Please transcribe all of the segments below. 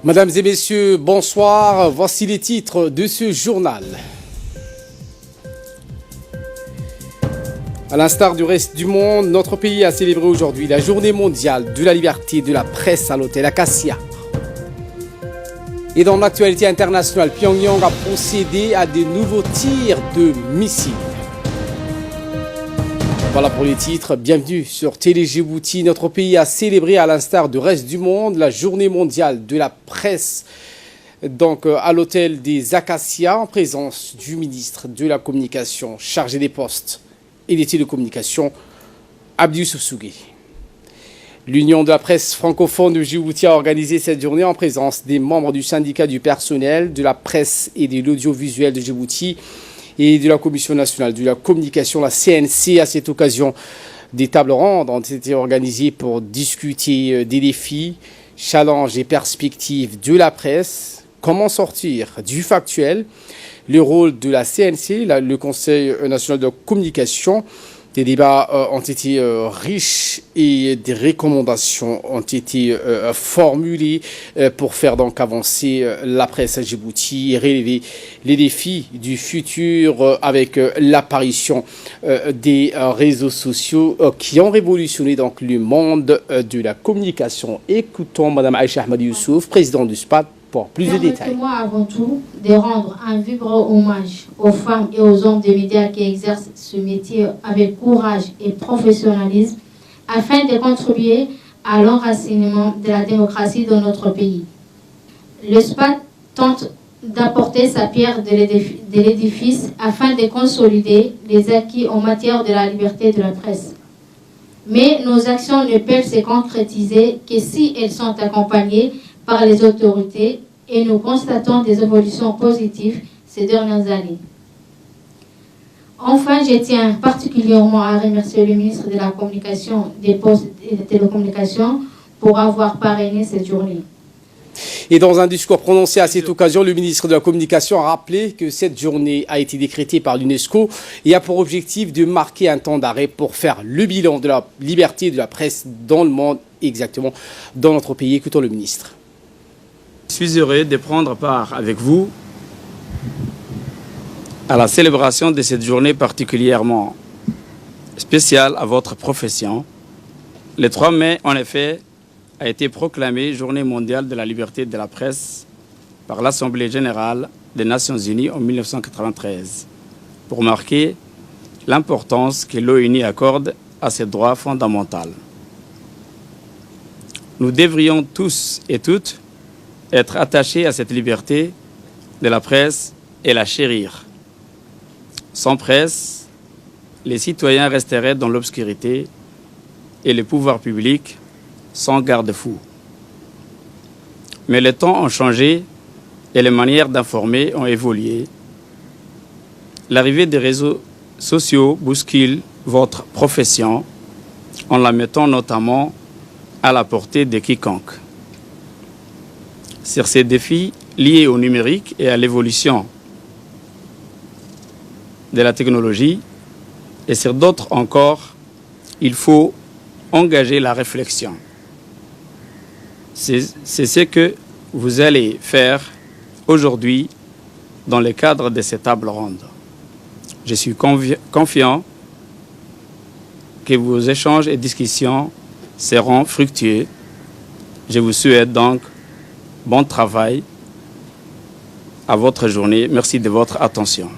Mesdames et messieurs, bonsoir. Voici les titres de ce journal. À l'instar du reste du monde, notre pays a célébré aujourd'hui la journée mondiale de la liberté de la presse à l'hôtel Acacia. Et dans l'actualité internationale, Pyongyang a procédé à de nouveaux tirs de missiles. Voilà pour les titres. Bienvenue sur Télé Djibouti. Notre pays a célébré à l'instar du reste du monde la journée mondiale de la presse donc à l'hôtel des Acacias en présence du ministre de la Communication chargé des postes et des télécommunications, Abdi Youssouf Sougué. L'Union de la presse francophone de Djibouti a organisé cette journée en présence des membres du syndicat du personnel, de la presse et de l'audiovisuel de Djibouti et de la Commission nationale de la communication, la CNC. À cette occasion, des tables rondes ont été organisées pour discuter des défis, challenges et perspectives de la presse, comment sortir du factuel, le rôle de la CNC, le Conseil national de la communication. Des débats ont été riches et des recommandations ont été formulées pour faire donc avancer la presse à Djibouti et relever les défis du futur avec l'apparition des réseaux sociaux qui ont révolutionné donc le monde de la communication. Écoutons Mme Aïcha Ahmad Youssouf, présidente du SPAD, pour plus de détails. Permettez-moi avant tout de rendre un vibrant hommage aux femmes et aux hommes des médias qui exercent ce métier avec courage et professionnalisme afin de contribuer à l'enracinement de la démocratie dans notre pays. Le SPAD tente d'apporter sa pierre de l'édifice afin de consolider les acquis en matière de la liberté de la presse. Mais nos actions ne peuvent se concrétiser que si elles sont accompagnées par les autorités et nous constatons des évolutions positives ces dernières années. Enfin, je tiens particulièrement à remercier le ministre de la Communication, des Postes et des Télécommunications pour avoir parrainé cette journée. Et dans un discours prononcé à cette occasion, le ministre de la Communication a rappelé que cette journée a été décrétée par l'UNESCO et a pour objectif de marquer un temps d'arrêt pour faire le bilan de la liberté de la presse dans le monde, exactement dans notre pays. Écoutons le ministre. Je suis heureux de prendre part avec vous à la célébration de cette journée particulièrement spéciale à votre profession. Le 3 mai, en effet, a été proclamée Journée mondiale de la liberté de la presse par l'Assemblée générale des Nations unies en 1993 pour marquer l'importance que l'ONU accorde à ce droit fondamental. Nous devrions tous et toutes être attachés à cette liberté de la presse et la chérir. Sans presse, les citoyens resteraient dans l'obscurité et les pouvoirs publics sans garde-fou. Mais les temps ont changé et les manières d'informer ont évolué. L'arrivée des réseaux sociaux bouscule votre profession en la mettant notamment à la portée de quiconque. Sur ces défis liés au numérique et à l'évolution de la technologie, et sur d'autres encore, il faut engager la réflexion. C'est ce que vous allez faire aujourd'hui dans le cadre de cette table ronde. Je suis confiant que vos échanges et discussions seront fructueux. Je vous souhaite donc bon travail à votre journée. Merci de votre attention.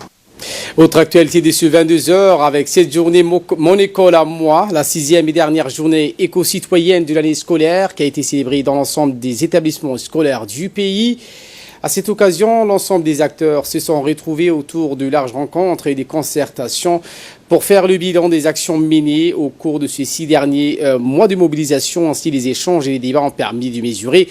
Autre actualité de ce 22h avec cette journée Mon école à moi, la 6e et dernière journée éco-citoyenne de l'année scolaire qui a été célébrée dans l'ensemble des établissements scolaires du pays. À cette occasion, l'ensemble des acteurs se sont retrouvés autour de larges rencontres et des concertations pour faire le bilan des actions menées au cours de ces 6 derniers mois de mobilisation. Ainsi, les échanges et les débats ont permis de mesurer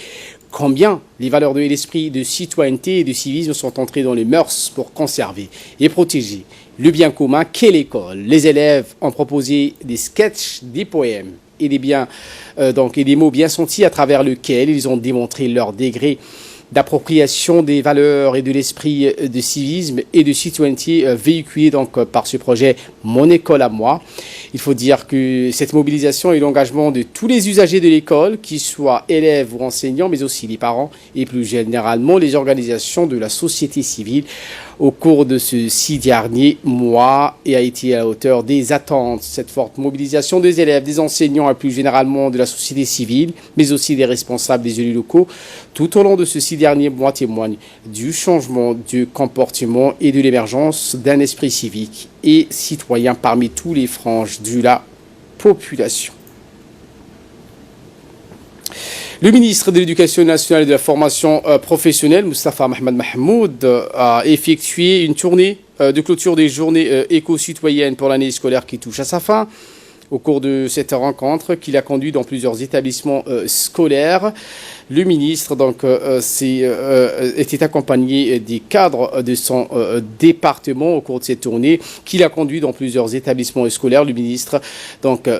combien les valeurs de l'esprit de citoyenneté et de civisme sont entrées dans les mœurs pour conserver et protéger le bien commun qu'est l'école. Les élèves ont proposé des sketchs, des poèmes et des mots bien sentis à travers lesquels ils ont démontré leur degré d'appropriation des valeurs et de l'esprit de civisme et de citoyenneté véhiculé donc par ce projet Mon école à moi. Il faut dire que cette mobilisation est l'engagement de tous les usagers de l'école, qu'ils soient élèves ou enseignants, mais aussi les parents et plus généralement les organisations de la société civile au cours de ces 6 derniers mois et a été à la hauteur des attentes. Cette forte mobilisation des élèves, des enseignants et plus généralement de la société civile, mais aussi des responsables des élus locaux, tout au long de ces 6 derniers mois témoigne du changement de comportement et de l'émergence d'un esprit civique et citoyen parmi tous les franges de la population. Le ministre de l'Éducation nationale et de la formation professionnelle, Moustapha Mohamed Mahmoud, a effectué une tournée de clôture des journées éco-citoyennes pour l'année scolaire qui touche à sa fin. Au cours de cette rencontre qu'il a conduite dans plusieurs établissements scolaires, le ministre était accompagné des cadres de son département au cours de cette tournée qu'il a conduit dans plusieurs établissements scolaires. Le ministre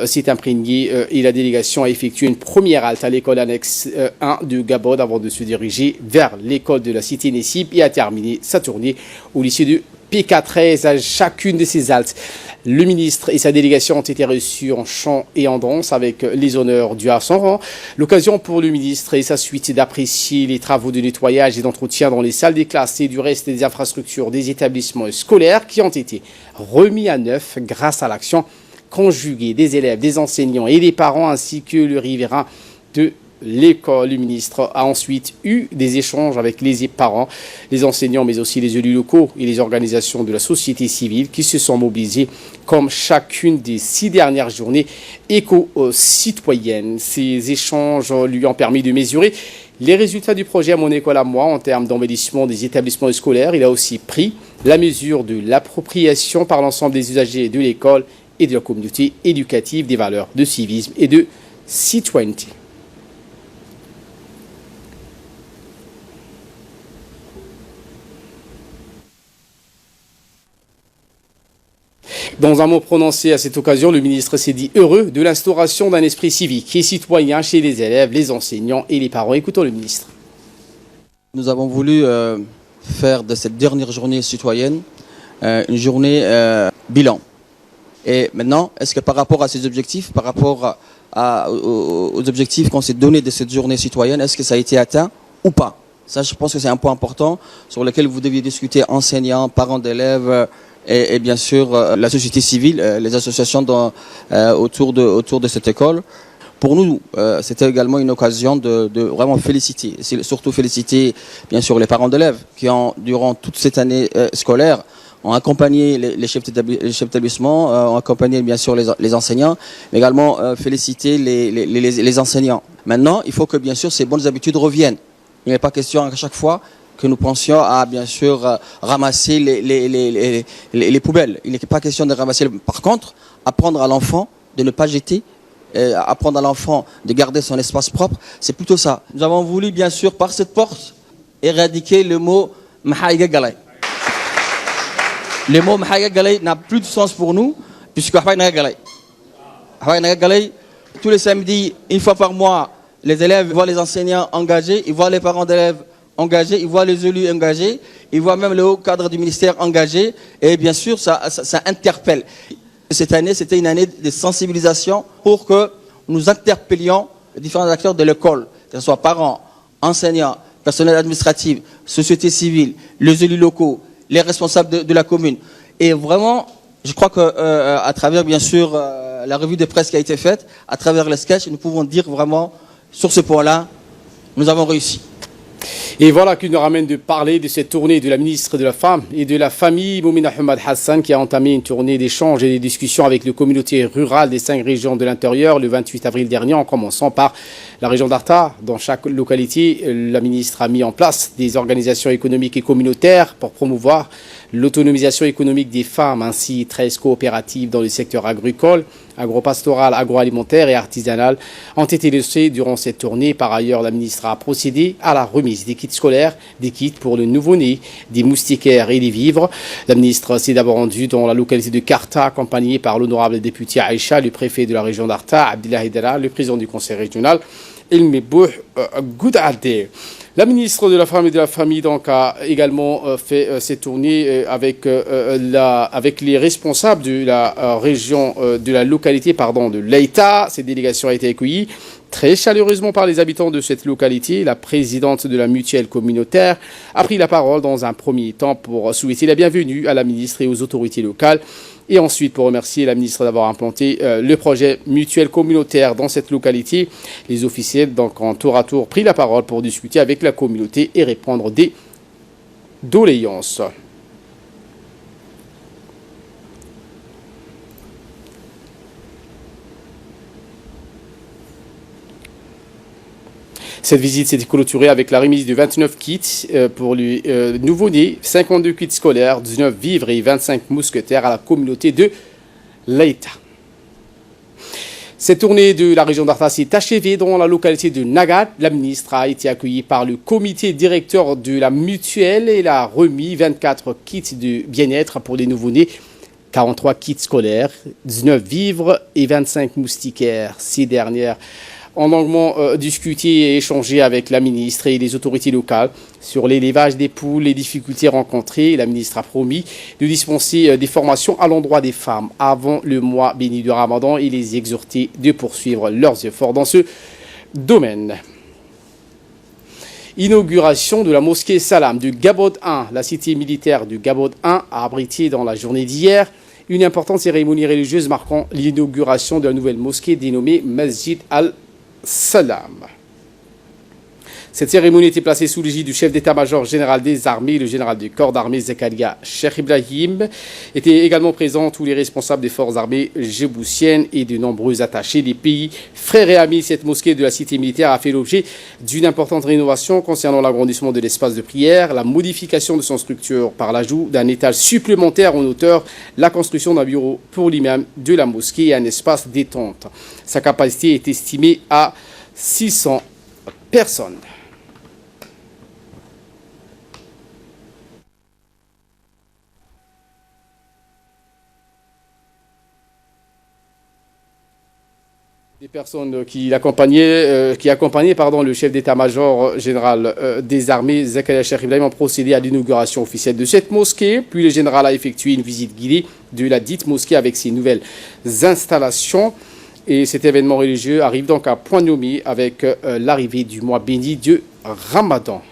s'est imprégné et la délégation a effectué une première halte à l'école annexe 1 de Gabon avant de se diriger vers l'école de la cité Nessib et a terminé sa tournée au lycée de PK13. À chacune de ces haltes, le ministre et sa délégation ont été reçus en chant et en danse avec les honneurs dus à son rang. L'occasion pour le ministre et sa suite d'apprécier les travaux de nettoyage et d'entretien dans les salles des classes et du reste des infrastructures des établissements scolaires qui ont été remis à neuf grâce à l'action conjuguée des élèves, des enseignants et des parents ainsi que le riverain de l'école. Le ministre a ensuite eu des échanges avec les parents, les enseignants, mais aussi les élus locaux et les organisations de la société civile qui se sont mobilisés comme chacune des 6 dernières journées éco-citoyennes. Ces échanges lui ont permis de mesurer les résultats du projet Mon école à moi en termes d'embellissement des établissements scolaires. Il a aussi pris la mesure de l'appropriation par l'ensemble des usagers de l'école et de la communauté éducative des valeurs de civisme et de citoyenneté. Dans un mot prononcé à cette occasion, le ministre s'est dit heureux de l'instauration d'un esprit civique et citoyen chez les élèves, les enseignants et les parents. Écoutons le ministre. Nous avons voulu faire de cette dernière journée citoyenne une journée bilan. Et maintenant, est-ce que par rapport à ces objectifs, par rapport aux objectifs qu'on s'est donnés de cette journée citoyenne, est-ce que ça a été atteint ou pas? Ça, je pense que c'est un point important sur lequel vous deviez discuter enseignants, parents d'élèves, et bien sûr la société civile, les associations autour de cette école. Pour nous, c'était également une occasion de vraiment féliciter, surtout féliciter bien sûr les parents d'élèves qui ont, durant toute cette année scolaire, ont accompagné les chefs d'établissement, ont accompagné bien sûr les enseignants, mais également féliciter les enseignants. Maintenant, il faut que bien sûr ces bonnes habitudes reviennent. Il n'est pas question à chaque fois que nous pensions à bien sûr ramasser les poubelles. Il n'est pas question de ramasser. Par contre, apprendre à l'enfant de ne pas jeter, apprendre à l'enfant de garder son espace propre, c'est plutôt ça. Nous avons voulu bien sûr par cette porte éradiquer le mot Mahaïga Galay. Le mot Mahaïga Galay n'a plus de sens pour nous puisque Hawaïna Galay, tous les samedis, une fois par mois, les élèves voient les enseignants engagés, ils voient les parents d'élèves engagés, ils voient les élus engagés, ils voient même le haut cadre du ministère engagé, et bien sûr ça interpelle. Cette année, c'était une année de sensibilisation pour que nous interpellions les différents acteurs de l'école, que ce soit parents, enseignants, personnel administratif, société civile, les élus locaux, les responsables de la commune. Et vraiment, je crois que à travers bien sûr la revue de presse qui a été faite, à travers les sketchs, nous pouvons dire vraiment sur ce point-là, nous avons réussi. Et voilà qui nous ramène de parler de cette tournée de la ministre de la Femme et de la Famille, Moumina Hamad Hassan, qui a entamé une tournée d'échanges et de discussions avec les communautés rurales des 5 régions de l'intérieur le 28 avril dernier, en commençant par la région d'Arta. Dans chaque localité, la ministre a mis en place des organisations économiques et communautaires pour promouvoir l'autonomisation économique des femmes, ainsi 13 coopératives dans le secteur agricole, agropastoral, agroalimentaire et artisanal ont été lancées durant cette tournée. Par ailleurs, la ministre a procédé à la remise des kits scolaires, des kits pour le nouveau-né, des moustiquaires et des vivres. La ministre s'est d'abord rendue dans la localité de Karta, accompagnée par l'honorable député Aïcha, le préfet de la région d'Arta, Abdullah Hidara, le président du conseil régional, Ilmebouh Goudade. La ministre de la Femme et de la Famille donc, a également fait cette tournée avec les responsables de la région, de la localité de Leïta. Cette délégation a été accueillie très chaleureusement par les habitants de cette localité. La présidente de la mutuelle communautaire a pris la parole dans un premier temps pour souhaiter la bienvenue à la ministre et aux autorités locales. Et ensuite, pour remercier la ministre d'avoir implanté le projet mutuel communautaire dans cette localité, les officiels, donc, en tour à tour, pris la parole pour discuter avec la communauté et répondre des doléances. Cette visite s'est clôturée avec la remise de 29 kits pour les nouveau-nés, 52 kits scolaires, 19 vivres et 25 mousquetaires à la communauté de Leïta. Cette tournée de la région d'Arta s'est achevée dans la localité de Nagat. La ministre a été accueillie par le comité directeur de la mutuelle et a remis 24 kits de bien-être pour les nouveau-nés, 43 kits scolaires, 19 vivres et 25 moustiquaires. Ces dernières ont longuement discuté et échangé avec la ministre et les autorités locales sur l'élevage des poules, les difficultés rencontrées. La ministre a promis de dispenser des formations à l'endroit des femmes avant le mois béni du Ramadan et les exhorter de poursuivre leurs efforts dans ce domaine. Inauguration de la mosquée Salam de Gabod 1. La cité militaire de Gabod 1 a abrité dans la journée d'hier une importante cérémonie religieuse marquant l'inauguration de la nouvelle mosquée dénommée Masjid al-Salam. Cette cérémonie était placée sous l'égide du chef d'état-major général des armées, le général du corps d'armée Zakaria Cheikh Ibrahim. Étaient également présents tous les responsables des forces armées djiboutiennes et de nombreux attachés des pays frères et amis. Cette mosquée de la cité militaire a fait l'objet d'une importante rénovation concernant l'agrandissement de l'espace de prière, la modification de son structure par l'ajout d'un étage supplémentaire en hauteur, la construction d'un bureau pour l'imam de la mosquée et un espace détente. Sa capacité est estimée à 600 personnes. Des personnes qui accompagnaient le chef d'état-major général des armées, Zakaria Cheikh Ibrahim, ont procédé à l'inauguration officielle de cette mosquée. Puis le général a effectué une visite guidée de la dite mosquée avec ses nouvelles installations. Et cet événement religieux arrive donc à point nommé avec l'arrivée du mois béni de Ramadan.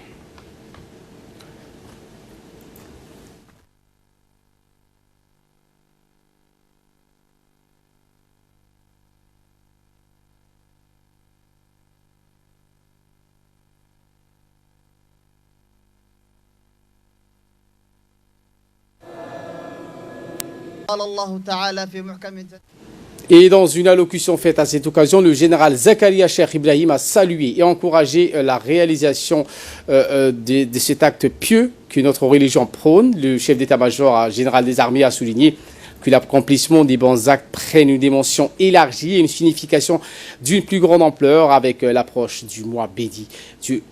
Et dans une allocution faite à cette occasion, le général Zakaria Cheikh Ibrahim a salué et encouragé la réalisation de cet acte pieux que notre religion prône. Le chef d'état-major général des armées a souligné que l'accomplissement des bons actes prenne une dimension élargie et une signification d'une plus grande ampleur avec l'approche du mois béni du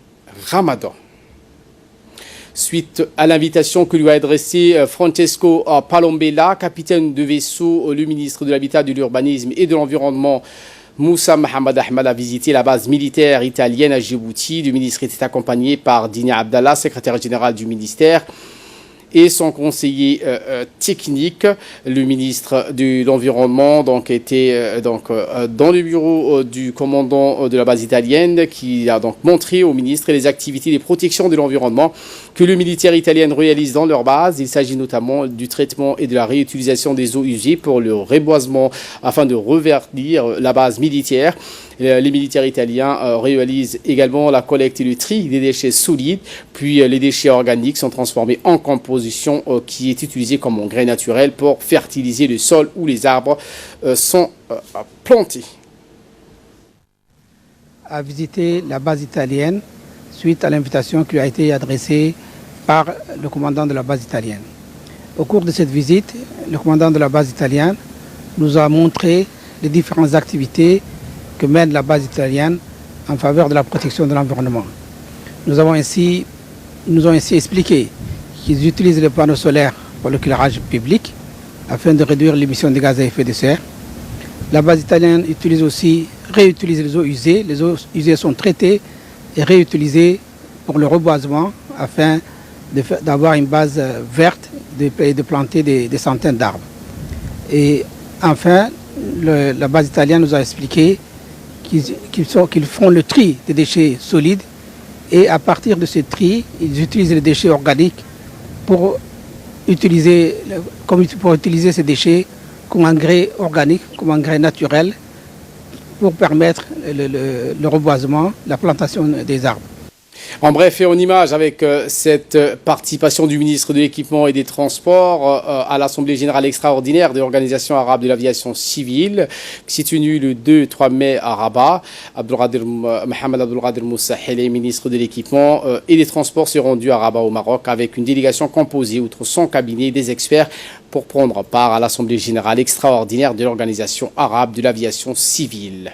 Ramadan. Suite à l'invitation que lui a adressée Francesco Palombella, capitaine de vaisseau, le ministre de l'Habitat, de l'Urbanisme et de l'Environnement, Moussa Mohamed Ahmed, a visité la base militaire italienne à Djibouti. Le ministre était accompagné par Dini Abdallah, secrétaire général du ministère, et son conseiller technique. Le ministre de l'Environnement était dans le bureau du commandant de la base italienne, qui a donc montré au ministre les activités de protection de l'environnement que le militaire italien réalise dans leur base. Il s'agit notamment du traitement et de la réutilisation des eaux usées pour le reboisement afin de reverdir la base militaire. Les militaires italiens réalisent également la collecte et le tri des déchets solides, puis les déchets organiques sont transformés en composition qui est utilisée comme engrais naturel pour fertiliser le sol où les arbres sont plantés. A visité la base italienne suite à l'invitation qui lui a été adressée par le commandant de la base italienne. Au cours de cette visite, le commandant de la base italienne nous a montré les différentes activités que mène la base italienne en faveur de la protection de l'environnement. Ils nous ont ainsi expliqué qu'ils utilisent les panneaux solaires pour l'éclairage public afin de réduire l'émission de gaz à effet de serre. La base italienne réutilise les eaux usées. Les eaux usées sont traitées et réutilisées pour le reboisement afin d'avoir une base verte et de planter des centaines d'arbres. Et enfin, la base italienne nous a expliqué qu'ils font le tri des déchets solides et à partir de ce tri, ils utilisent les déchets organiques pour utiliser ces déchets comme engrais organique, comme engrais naturel pour permettre le reboisement, la plantation des arbres. En bref et en image, avec cette participation du ministre de l'Équipement et des Transports à l'Assemblée Générale Extraordinaire de l'Organisation Arabe de l'Aviation Civile, qui s'est tenue le 2 et 3 mai à Rabat. Mohamed Abdelkader Moussaheli, ministre de l'Équipement et des Transports, s'est rendu à Rabat au Maroc avec une délégation composée, outre son cabinet, des experts pour prendre part à l'Assemblée Générale Extraordinaire de l'Organisation Arabe de l'Aviation Civile.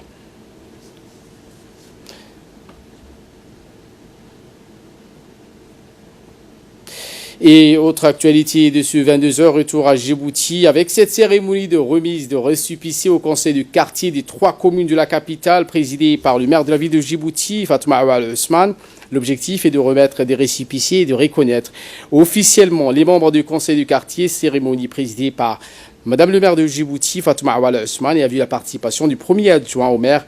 Et autre actualité de ce 22h, retour à Djibouti avec cette cérémonie de remise de récépissés au conseil de quartier des 3 communes de la capitale présidée par le maire de la ville de Djibouti, Fatouma Awal Ousmane. L'objectif est de remettre des récépissés et de reconnaître officiellement les membres du conseil du quartier, cérémonie présidée par Madame le maire de Djibouti, Fatouma Awal Ousmane, et a vu la participation du premier adjoint au maire,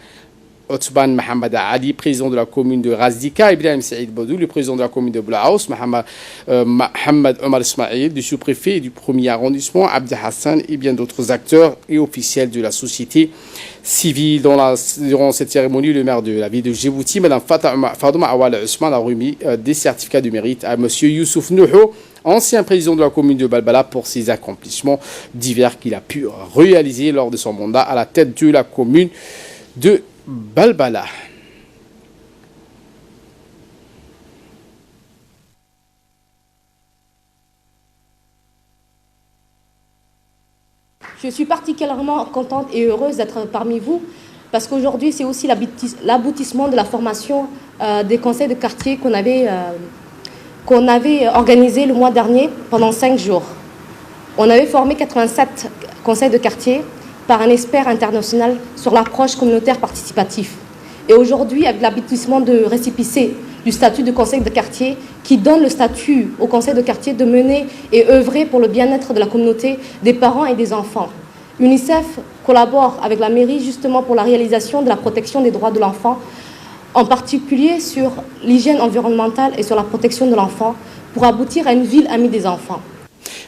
Othman Mohamed Ali, président de la commune de Razdika, Ibrahim Saïd Bodou, le président de la commune de Blaous, Mohamed Omar Ismail, du sous-préfet et du premier arrondissement, Abdi Hassan et bien d'autres acteurs et officiels de la société civile. Durant cette cérémonie, le maire de la ville de Djibouti, Mme Fatouma Awal Ousmane, a remis des certificats de mérite à M. Youssouf Nouho, ancien président de la commune de Balbala, pour ses accomplissements divers qu'il a pu réaliser lors de son mandat à la tête de la commune de Balbala. Je suis particulièrement contente et heureuse d'être parmi vous parce qu'aujourd'hui, c'est aussi l'aboutissement de la formation des conseils de quartier qu'on avait organisé le mois dernier pendant 5 jours. On avait formé 87 conseils de quartier par un expert international sur l'approche communautaire participative. Et aujourd'hui, avec l'aboutissement de récépissé du statut de conseil de quartier, qui donne le statut au conseil de quartier de mener et œuvrer pour le bien-être de la communauté, des parents et des enfants. UNICEF collabore avec la mairie justement pour la réalisation de la protection des droits de l'enfant, en particulier sur l'hygiène environnementale et sur la protection de l'enfant, pour aboutir à une ville amie des enfants.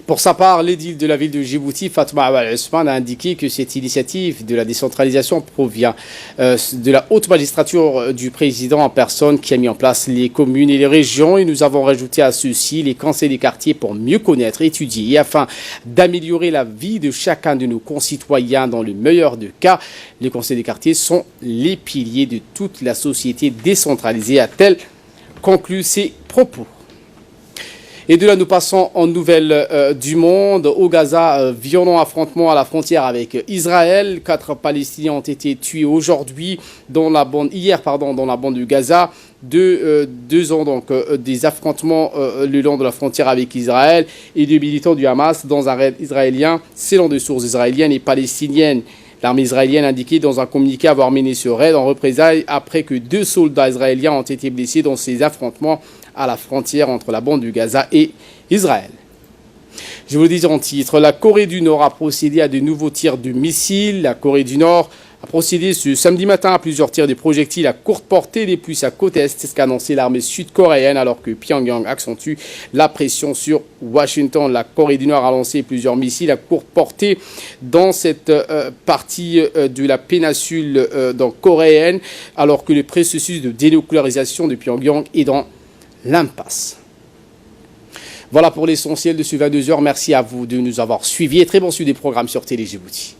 Pour sa part, l'édile de la ville de Djibouti, Fatouma Awal Ousmane, a indiqué que cette initiative de la décentralisation provient de la haute magistrature du président en personne qui a mis en place les communes et les régions. Et nous avons rajouté à ceci les conseils des quartiers pour mieux connaître, étudier et afin d'améliorer la vie de chacun de nos concitoyens dans le meilleur des cas. Les conseils des quartiers sont les piliers de toute la société décentralisée, a-t-elle conclu ses propos. Et de là, nous passons en nouvelles du monde. Au Gaza, violent affrontement à la frontière avec Israël. 4 Palestiniens ont été tués aujourd'hui hier dans la bande de Gaza. 2 ans donc des affrontements le long de la frontière avec Israël et 2 militants du Hamas dans un raid israélien, selon des sources israéliennes et palestiniennes. L'armée israélienne a indiqué dans un communiqué avoir mené ce raid en représailles après que 2 soldats israéliens ont été blessés dans ces affrontements à la frontière entre la bande du Gaza et Israël. Je vous le dis en titre, la Corée du Nord a procédé à de nouveaux tirs de missiles. La Corée du Nord a procédé ce samedi matin à plusieurs tirs de projectiles à courte portée, les plus à côte est, c'est ce qu'a annoncé l'armée sud-coréenne, alors que Pyongyang accentue la pression sur Washington. La Corée du Nord a lancé plusieurs missiles à courte portée dans cette partie de la péninsule coréenne, alors que le processus de dénucléarisation de Pyongyang est dans l'impasse. Voilà pour l'essentiel de ce 22h. Merci à vous de nous avoir suivis et très bon suivi des programmes sur Télé Djibouti.